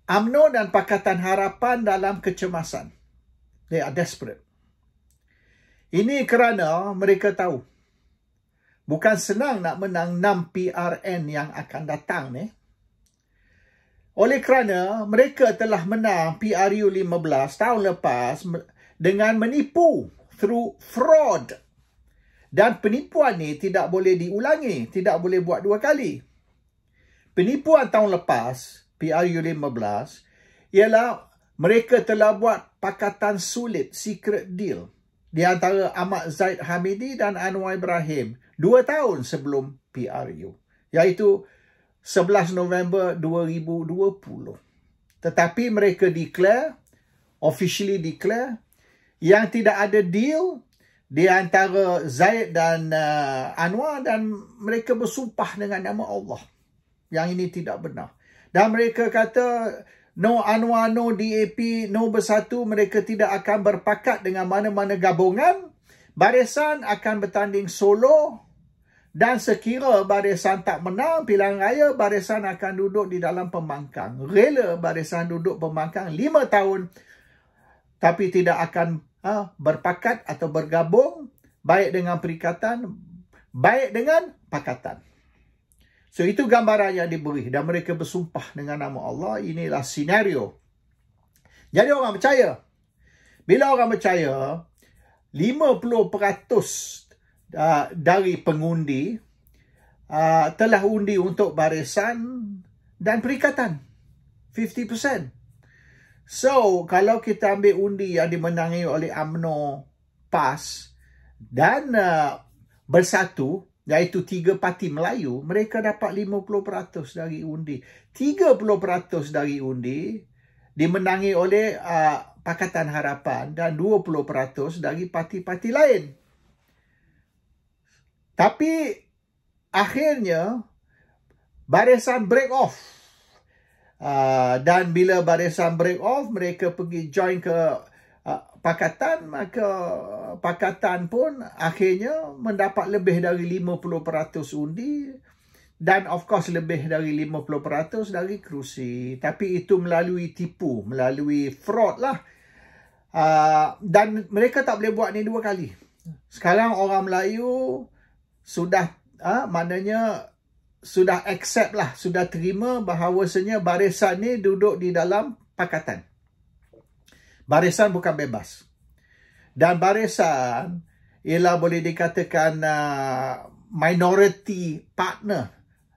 UMNO dan Pakatan Harapan dalam kecemasan. They are desperate. Ini kerana mereka tahu bukan senang nak menang 6 PRN yang akan datang ni. Oleh kerana mereka telah menang PRU 15 tahun lepas dengan menipu through fraud. Dan penipuan ni tidak boleh diulangi, tidak boleh buat 2 kali. Penipuan tahun lepas, PRU 15, ialah mereka telah buat pakatan sulit, secret deal, di antara Ahmad Zaid Hamidi dan Anwar Ibrahim 2 tahun sebelum PRU, iaitu 11 November 2020. Tetapi mereka officially declare, yang tidak ada deal di antara Zaid dan Anwar, dan mereka bersumpah dengan nama Allah. Yang ini tidak benar. Dan mereka kata, no Anwar, no DAP, no Bersatu, mereka tidak akan berpakat dengan mana-mana gabungan. Barisan akan bertanding solo. Dan sekira barisan tak menang pilihan raya, barisan akan duduk di dalam pembangkang. Rela barisan duduk pembangkang 5 tahun. Tapi tidak akan berpakat atau bergabung, baik dengan perikatan, baik dengan pakatan. So, itu gambaran yang diberi. Dan mereka bersumpah dengan nama Allah. Inilah senario. Jadi orang percaya. Bila orang percaya, 50% dari pengundi telah undi untuk barisan dan perikatan. 50%. So, kalau kita ambil undi yang dimenangi oleh UMNO, PAS dan Bersatu, iaitu 3 parti Melayu, mereka dapat 50% dari undi. 30% dari undi dimenangi oleh Pakatan Harapan dan 20% dari parti-parti lain. Tapi akhirnya barisan break off. Dan bila barisan break off, mereka pergi join ke pakatan, maka pakatan pun akhirnya mendapat lebih dari 50% undi dan of course lebih dari 50% dari kerusi. Tapi itu melalui tipu, melalui fraud lah. Dan mereka tak boleh buat ni 2 kali. Sekarang orang Melayu sudah maknanya sudah accept lah, sudah terima bahawasanya barisan ni duduk di dalam pakatan. Barisan bukan bebas. Dan barisan ialah boleh dikatakan minority partner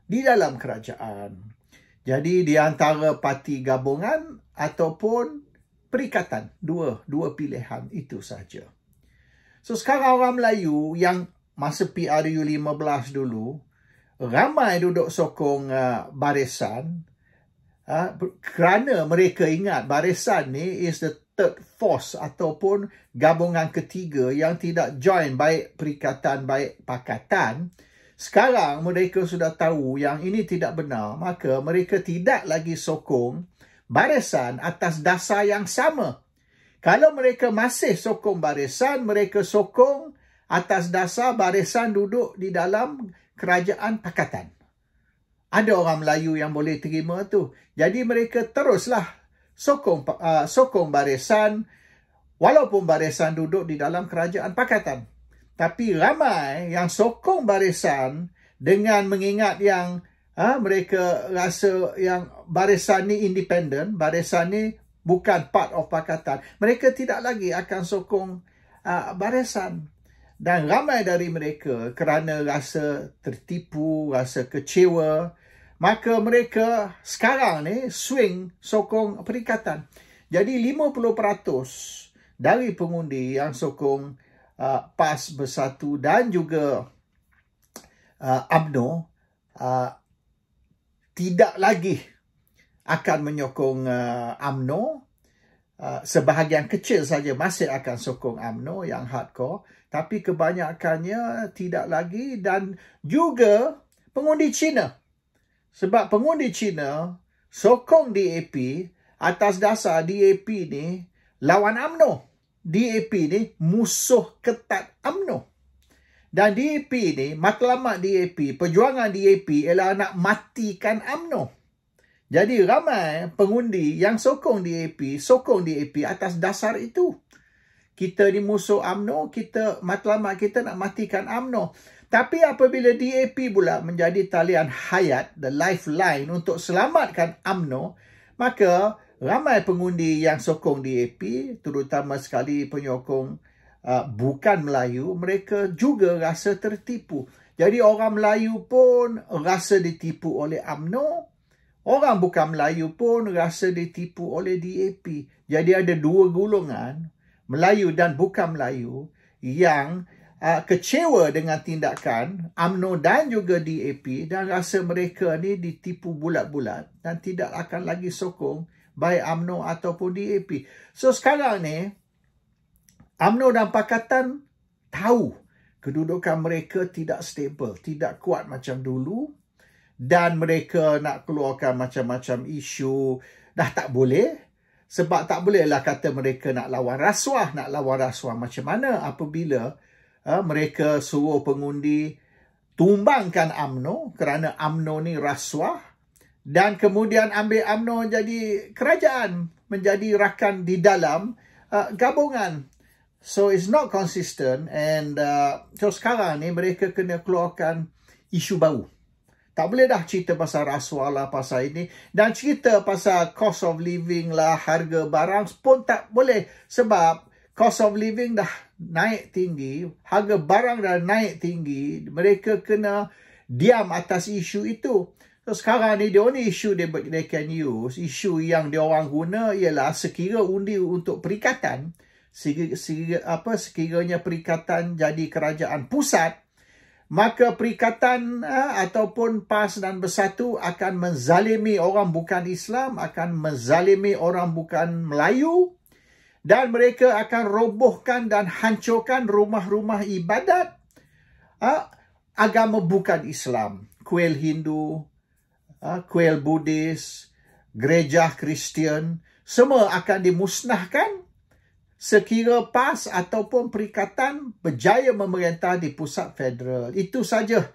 di dalam kerajaan. Jadi di antara parti gabungan ataupun perikatan. Dua pilihan itu saja. So sekarang orang Melayu yang masa PRU 15 dulu, ramai duduk sokong barisan kerana mereka ingat barisan ni is the third force ataupun gabungan ketiga yang tidak join baik perikatan baik pakatan. Sekarang mereka sudah tahu yang ini tidak benar, maka mereka tidak lagi sokong barisan atas dasar yang sama. Kalau mereka masih sokong barisan, mereka sokong atas dasar barisan duduk di dalam kerajaan pakatan. Ada orang Melayu yang boleh terima tu. Jadi mereka teruslah sokong barisan walaupun barisan duduk di dalam kerajaan pakatan. Tapi ramai yang sokong barisan dengan mengingat yang mereka rasa yang barisan ni independen, barisan ni bukan part of pakatan. Mereka tidak lagi akan sokong barisan. Dan ramai dari mereka kerana rasa tertipu, rasa kecewa, maka mereka sekarang ni swing sokong perikatan. Jadi 50% dari pengundi yang sokong PAS, Bersatu dan juga UMNO tidak lagi akan menyokong UMNO. Sebahagian kecil saja masih akan sokong UMNO yang hardcore. Tapi kebanyakannya tidak lagi. Dan juga pengundi Cina. Sebab pengundi Cina sokong DAP atas dasar DAP ni lawan UMNO. DAP ni musuh ketat UMNO. Dan DAP ni, matlamat DAP, perjuangan DAP ialah nak matikan UMNO. Jadi ramai pengundi yang sokong DAP atas dasar itu. Kita ni musuh UMNO, matlamat kita nak matikan UMNO. Tapi apabila DAP pula menjadi talian hayat, the lifeline untuk selamatkan UMNO, maka ramai pengundi yang sokong DAP, terutama sekali penyokong bukan Melayu, mereka juga rasa tertipu. Jadi orang Melayu pun rasa ditipu oleh UMNO, orang bukan Melayu pun rasa ditipu oleh DAP. Jadi ada dua golongan, Melayu dan bukan Melayu, yang kecewa dengan tindakan UMNO dan juga DAP dan rasa mereka ni ditipu bulat-bulat dan tidak akan lagi sokong baik UMNO ataupun DAP. So sekarang ni, UMNO dan Pakatan tahu kedudukan mereka tidak stable, tidak kuat macam dulu, dan mereka nak keluarkan macam-macam isu. Dah tak boleh. Sebab tak bolehlah kata mereka nak lawan rasuah. Nak lawan rasuah macam mana apabila mereka suruh pengundi tumbangkan UMNO kerana UMNO ni rasuah, dan kemudian ambil UMNO jadi kerajaan, menjadi rakan di dalam gabungan. So it's not consistent, and so sekarang ni mereka kena keluarkan isu baru. Tak boleh dah cerita pasal rasuah lah, pasal ini. Dan cerita pasal cost of living lah, harga barang pun tak boleh. Sebab cost of living dah naik tinggi, harga barang dah naik tinggi. Mereka kena diam atas isu itu. So sekarang ni, the only issue they can use, isu yang diorang guna ialah sekira undi untuk perikatan, sekiranya perikatan jadi kerajaan pusat, maka perikatan ataupun PAS dan Bersatu akan menzalimi orang bukan Islam, akan menzalimi orang bukan Melayu, dan mereka akan robohkan dan hancurkan rumah-rumah ibadat agama bukan Islam. Kuil Hindu, kuil Buddhis, gereja Kristian, semua akan dimusnahkan sekira PAS ataupun perikatan berjaya memerintah di pusat federal. Itu saja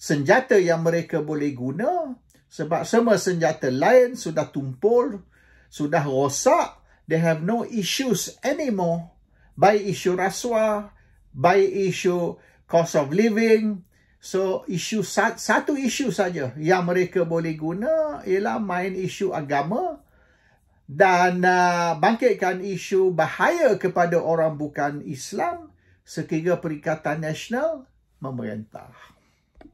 senjata yang mereka boleh guna, sebab semua senjata lain sudah tumpul, sudah rosak. They have no issues anymore. Baik isu rasuah, baik isu cost of living. So satu isu saja yang mereka boleh guna ialah main isu agama dan bangkitkan isu bahaya kepada orang bukan Islam sekira Perikatan Nasional memerintah.